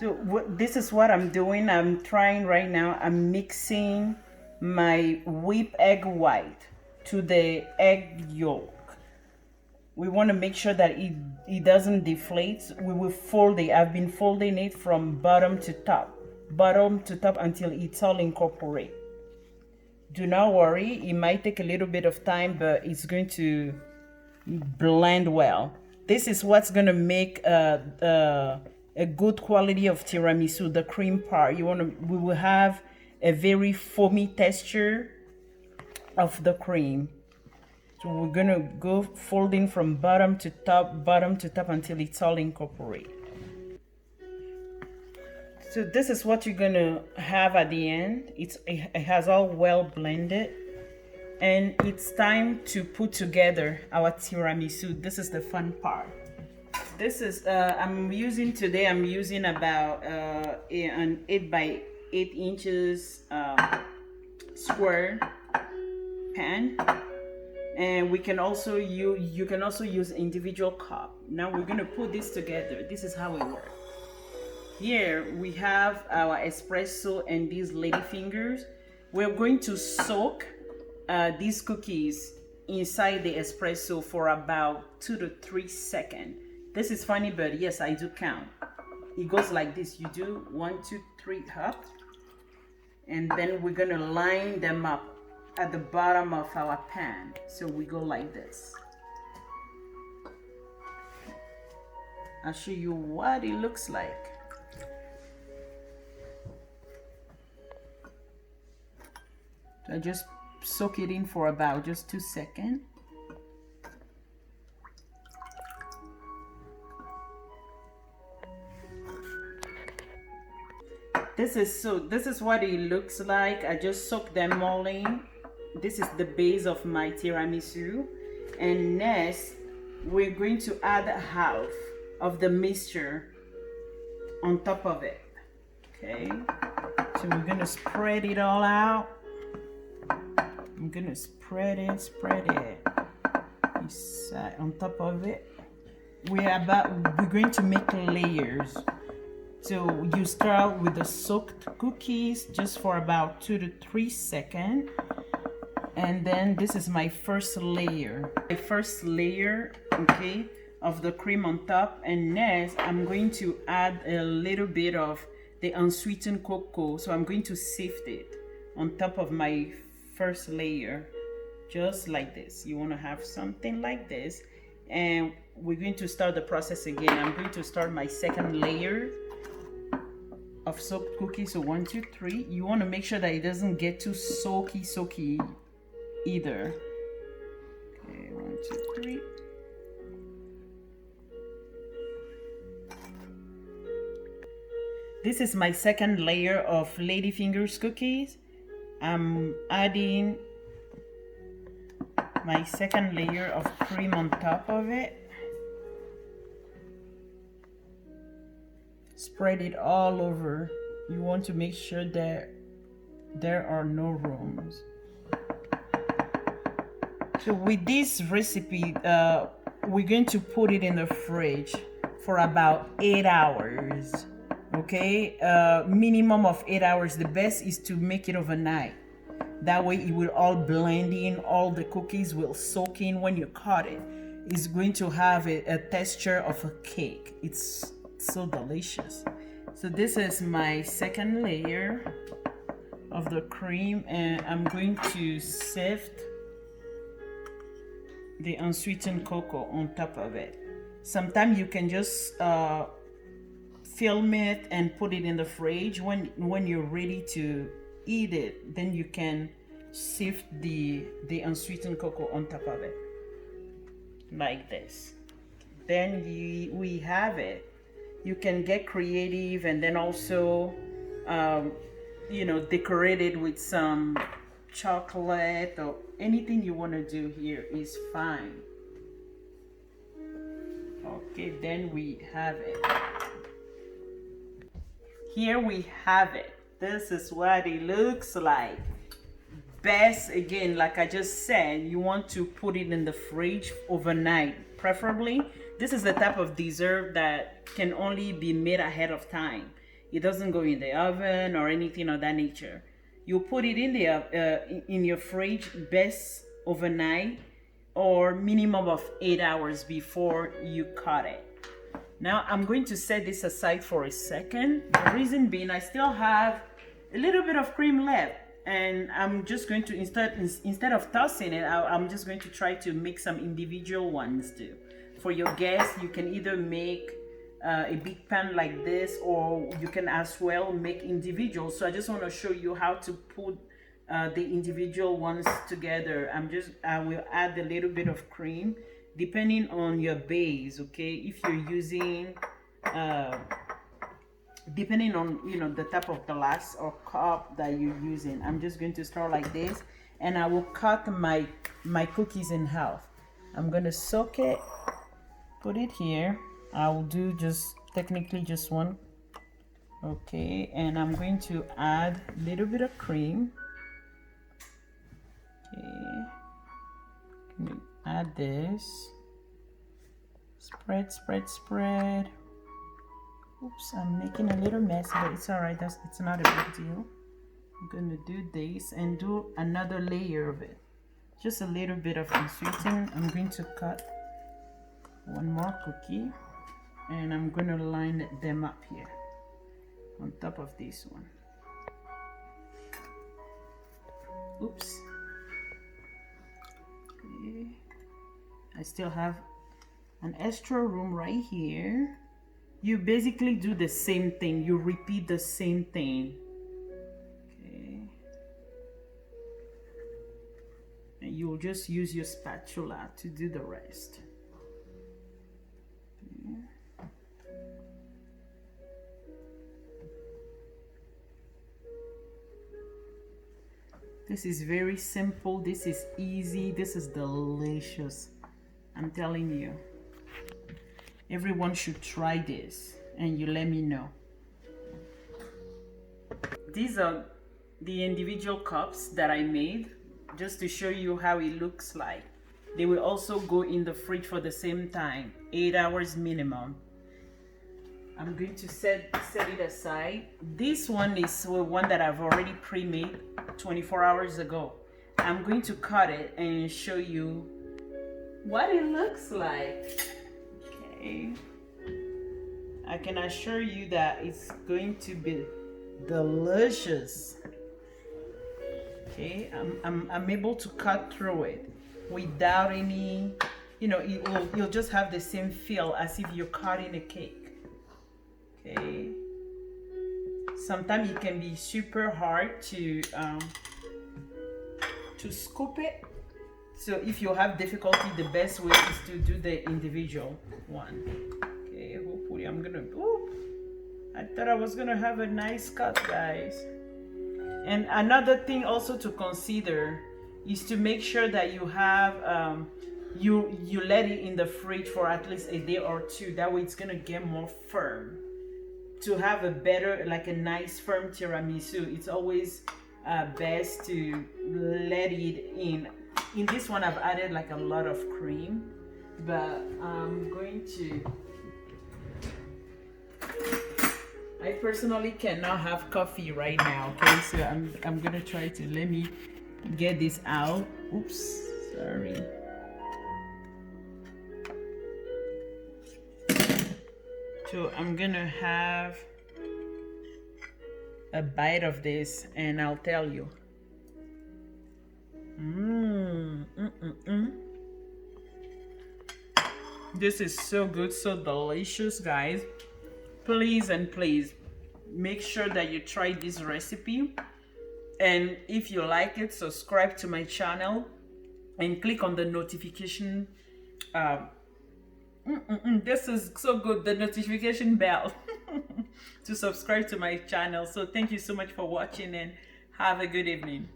So this is what I'm doing. I'm trying right now. I'm mixing my whipped egg white to the egg yolk. We want to make sure that it doesn't deflate. We will fold it. I've been folding it from bottom to top until it's all incorporated. Do not worry, it might take a little bit of time, but it's going to blend well. This is what's going to make a good quality of tiramisu, the cream part. We will have a very foamy texture of the cream. So we're gonna go folding from bottom to top until it's all incorporated. So this is what you're gonna have at the end. It has all well blended, and it's time to put together our tiramisu. This is the fun part. This is I'm using about an 8 by 8 inches square pan. And we can also you can also use individual cup. Now we're going to put this together. This is how it works. Here we have our espresso and these Ladyfingers. We're going to soak these cookies inside the espresso for about 2 to 3 seconds. This is funny, but yes, I do count. It goes like this. You do 1, 2, 3 up, and then we're going to line them up at the bottom of our pan. So we go like this. I'll show you what it looks like. So I just soak it in for about just 2 seconds. This is what it looks like. I just soaked them all in. This is the base of my tiramisu, and next we're going to add half of the mixture on top of it. Okay, so we're gonna spread it all out. I'm gonna spread it on top of it. We're going to make layers. So you start with the soaked cookies just for about 2 to 3 seconds. And then this is my first layer. Okay, of the cream on top. And next, I'm going to add a little bit of the unsweetened cocoa. So I'm going to sift it on top of my first layer, just like this. You want to have something like this. And we're going to start the process again. I'm going to start my second layer of soaked cookies. So 1, 2, 3. You want to make sure that it doesn't get too soaky either. Okay, 1, 2, 3. This is my second layer of Ladyfingers cookies. I'm adding my second layer of cream on top of it. Spread it all over. You want to make sure that there are no rooms. So with this recipe, we're going to put it in the fridge for about 8 hours. Okay, minimum of 8 hours. The best is to make it overnight. That way it will all blend in. All the cookies will soak in when you cut it. It's going to have a texture of a cake. It's so delicious. So this is my second layer of the cream, and I'm going to sift the unsweetened cocoa on top of it. Sometimes you can just film it and put it in the fridge. When you're ready to eat it, then you can sift the unsweetened cocoa on top of it like this. Then we have it. You can get creative and then also decorate it with some chocolate or anything you want to do here is fine. Okay, then we have it. Here we have it. This is what it looks like. Best, again, like I just said, you want to put it in the fridge overnight, preferably. This is the type of dessert that can only be made ahead of time. It doesn't go in the oven or anything of that nature. You put it in the in your fridge, best overnight or minimum of 8 hours before you cut it. Now I'm going to set this aside for a second. The reason being, I still have a little bit of cream left, and I'm just going to instead of tossing it, I'm just going to try to make some individual ones too. For your guests, you can either make a big pan like this, or you can as well make individuals. So I just want to show you how to put the individual ones together. I will add a little bit of cream depending on your base, okay? If you're using depending on, you know, the type of glass or cup that you're using. I'm just going to start like this, and I will cut my cookies in half. I'm going to soak it, put it here. I will do just technically just one, okay? And I'm going to add a little bit of cream. Okay, add this, spread. Oops, I'm making a little mess, but it's all right. It's not a big deal. I'm gonna do this and do another layer of it, just a little bit of unsweetened. I'm going to cut one more cookie, and I'm gonna line them up here on top of this one. Oops. Okay. I still have an extra room right here. You basically do the same thing. You repeat the same thing. Okay. And you'll just use your spatula to do the rest. Okay. This is very simple. This is easy. This is delicious. I'm telling you. Everyone should try this, and you let me know. These are the individual cups that I made, just to show you how it looks like. They will also go in the fridge for the same time, 8 hours minimum. I'm going to set it aside. This one is one that I've already pre-made 24 hours ago. I'm going to cut it and show you what it looks like. Okay. I can assure you that it's going to be delicious. Okay, I'm able to cut through it without any, you know, you'll just have the same feel as if you're cutting a cake. Okay. Sometimes it can be super hard to scoop it. So if you have difficulty, the best way is to do the individual one. Okay, hopefully I'm gonna, I thought I was gonna have a nice cut, guys. And another thing also to consider is to make sure that you have, you let it in the fridge for at least a day or two. That way it's gonna get more firm. To have a better, like a nice firm tiramisu, it's always best to let it in. In this one, I've added like a lot of cream, but I'm going to, I personally cannot have coffee right now, okay? So I'm gonna try to, let me get this out. Oops, sorry. So I'm gonna have a bite of this and I'll tell you. This is so good, so delicious, guys. Please and please make sure that you try this recipe, and if you like it, subscribe to my channel and click on the notification this is so good, the notification bell to subscribe to my channel. So thank you so much for watching, and have a good evening.